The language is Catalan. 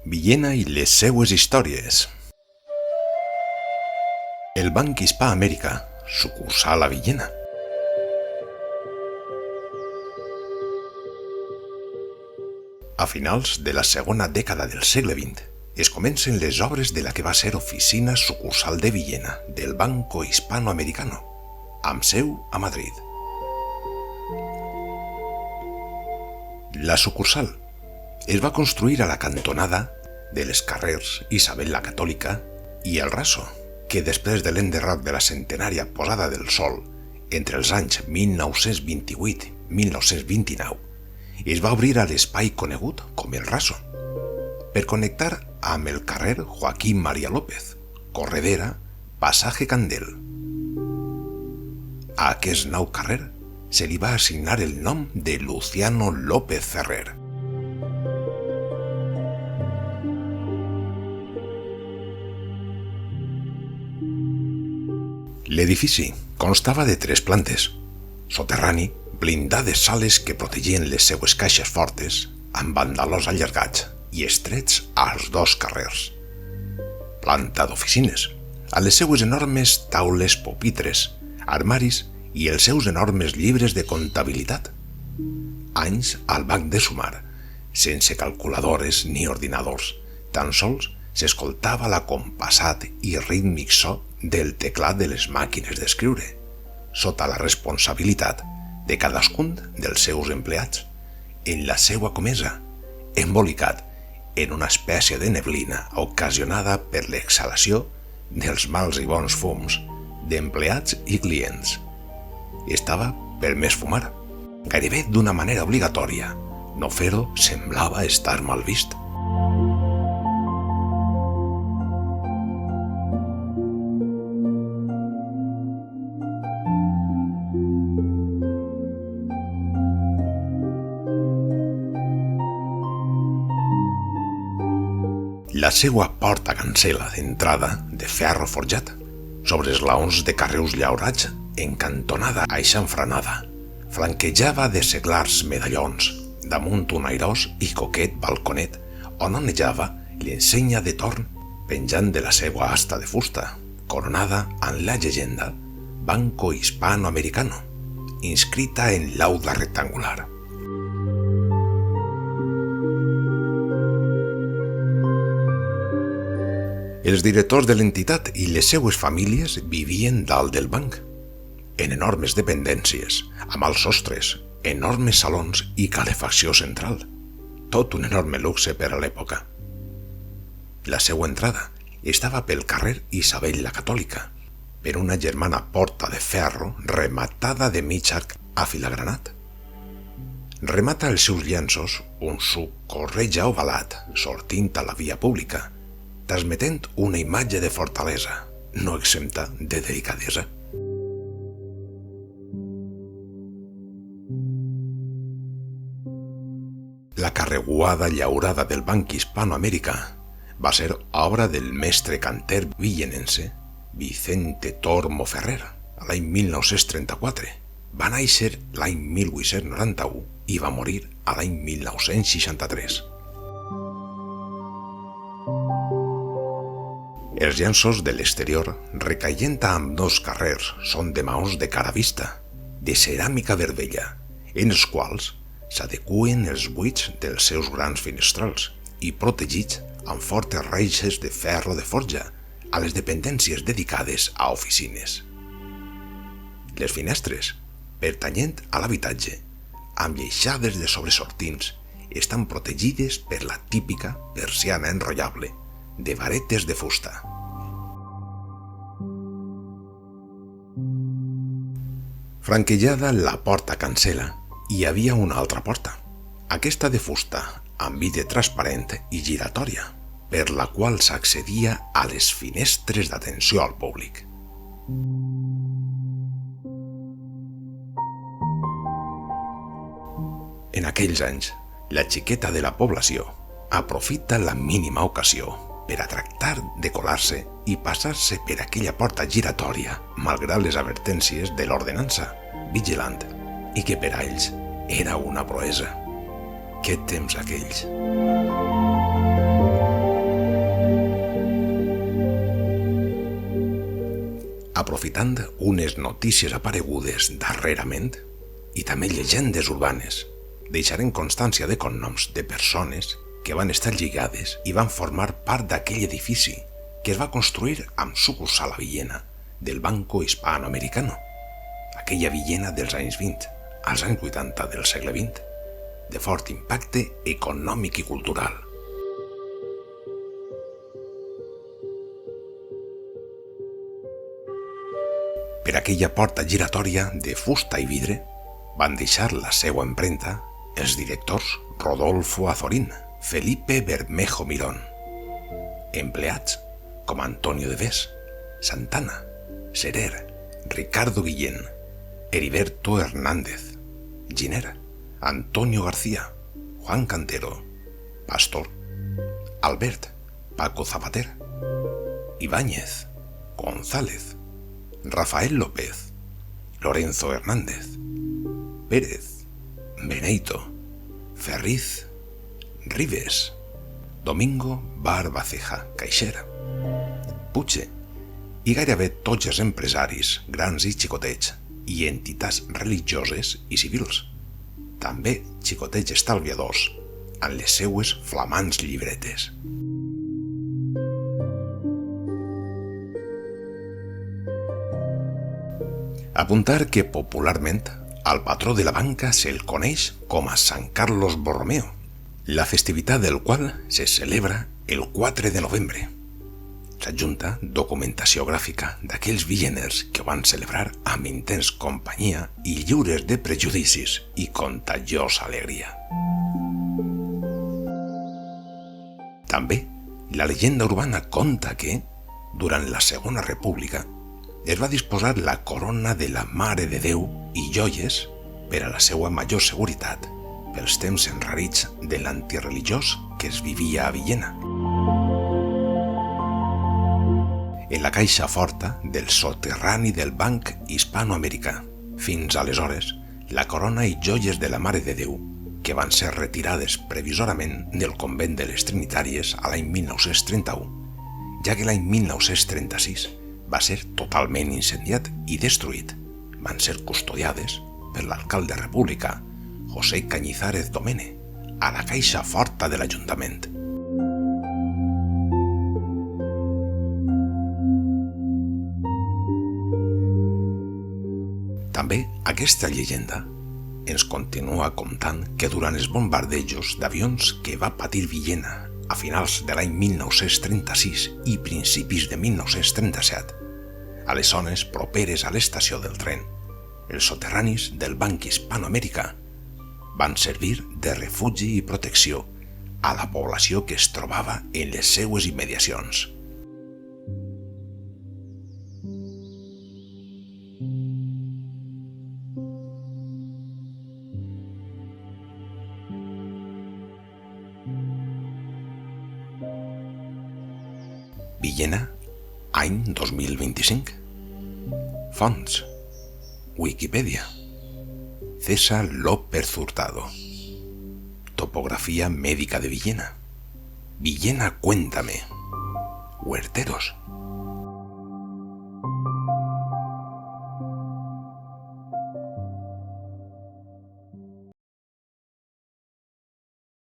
Villena i les seues històries. El Banc Hispà Amèrica, sucursal a Villena. A finals de la segona dècada del segle XX es comencen les obres de la que va ser oficina sucursal de Villena del Banco Hispano-Americano, amb seu a Madrid. La sucursal es va construir a la cantonada de les carrers Isabel la Catòlica i el Raso, que després de l'enderroc de la centenària posada del sol entre els anys 1928 i 1929, es va obrir a l'espai conegut com el Raso, per connectar amb el carrer Joaquín María López, Corredera, Pasaje Candel. A aquest nou carrer se li va assignar el nom de Luciano López Ferrer. L'edifici constava de 3 plantes, soterrani, blindades sales que protegien les seues caixes fortes amb bandalors allargats i estrets als 2 carrers. Planta d'oficines, a les seues enormes taules pupitres, armaris i els seus enormes llibres de comptabilitat. Anys al banc de sumar, sense calculadores ni ordinadors, tan sols s'escoltava l'acompassat i rítmic so del teclat de les màquines d'escriure, sota la responsabilitat de cadascun dels seus empleats, en la seua comesa, embolicat en una espècie de neblina ocasionada per l'exhalació dels mals i bons fums d'empleats i clients. Estava permès fumar, gairebé d'una manera obligatòria. No fer-ho semblava estar mal vist. La seua porta cancel·la d'entrada de ferro forjat, sobre esglaons de carreus llaurats en cantonada aixamfranada, flanquejava de seglars medallons damunt un airós i coquet balconet on onejava l'ensenya de torn penjant de la seua asta de fusta, coronada amb la llegenda Banco Hispano-Americano, inscrita en lauda rectangular. Els directors de l'entitat i les seues famílies vivien dalt del banc, en enormes dependències, amb alts sostres, enormes salons i calefacció central. Tot un enorme luxe per a l'època. La seua entrada estava pel carrer Isabel la Catòlica, per una germana porta de ferro rematada de mig arc afilagranat. Remata els seus llenços un suc corretja ovalat sortint a la via pública, transmetent una imatge de fortalesa, no exempta de delicadesa. La carreuada llaurada del Banc Hispano-Amèrica va ser obra del mestre canter villenense Vicente Tormo Ferrer a l'any 1934. Va néixer l'any 1891 i va morir a l'any 1963. Els llenços de l'exterior, recaient a ambdós carrers, són de maons de cara vista, de ceràmica vermella, en els quals s'adeqüen els buits dels seus grans finestrals i protegits amb fortes reixes de ferro de forja a les dependències dedicades a oficines. Les finestres, pertanyent a l'habitatge, amb lleixades de sobresortints, estan protegides per la típica persiana enrotllable de varetes de fusta. Franquejada la porta cancel·la, hi havia una altra porta, aquesta de fusta, amb vidre transparent i giratòria, per la qual s'accedia a les finestres d'atenció al públic. En aquells anys, la xiqueta de la població aprofita la mínima ocasió per a tractar de colar-se i passar-se per aquella porta giratòria, malgrat les advertències de l'ordenança vigilant, i que per a ells era una proesa. Què temps aquells! aprofitant unes notícies aparegudes darrerament i també llegendes urbanes, deixarem constància de cognoms de persones que van estar lligades i van formar part d'aquell edifici que es va construir amb sucursal a Villena del Banco Hispanoamericano, aquella Villena dels anys 20, als anys 80 del segle XX, de fort impacte econòmic i cultural. Per aquella porta giratòria de fusta i vidre van deixar la seva empremta els directors Rodolfo Azorín, Felipe Bermejo Mirón, empleats com Antonio de Bes, Santana, Serer, Ricardo Guillén, Heriberto Hernández, Giner, Antonio García, Juan Cantero, Pastor, Albert, Paco Zapater, Ibáñez, González, Rafael López, Lorenzo Hernández, Pérez, Beneito, Ferriz, Ribes, Domingo Barbaceja Caixera, Puche i gairebé tots els empresaris, grans i xicotets, i entitats religioses i civils. També xicotets estalviadors, amb les seues flamants llibretes. Apuntar que popularment al patró de la banca se'l coneix com a Sant Carlos Borromeo, la festivitat del qual se celebra el 4 de novembre. S'adjunta documentació gràfica d'aquells villeners que van celebrar amb intens companyia i lliures de prejudicis i contagiosa alegria. També, la llegenda urbana conta que, durant la Segona República, es va disposar la corona de la Mare de Déu i joies per a la seva major seguretat pels temps enrarits de l'antireligiós que es vivia a Villena. En la caixa forta del soterrani del Banc Hispanoamericà. Fins aleshores, la corona i joies de la Mare de Déu, que van ser retirades previsorament del convent de les Trinitàries a l'any 1931, ja que l'any 1936 va ser totalment incendiat i destruït, van ser custodiades per l'alcalde republicà José Cañizares Domene a la caixa forta de l'Ajuntament. També aquesta llegenda ens continua contant que durant els bombardejos d'avions que va patir Villena a finals de l'any 1936 i principis de 1937, a les zones properes a l'estació del tren, els soterranis del Banc Hispanoamericà van servir de refugi i protecció a la població que es trobava en les seues immediacions. Villena, any 2025. Fonts: Wikipedia. César López Hurtado. Topografía médica de Villena. Villena, cuéntame. Huerteros.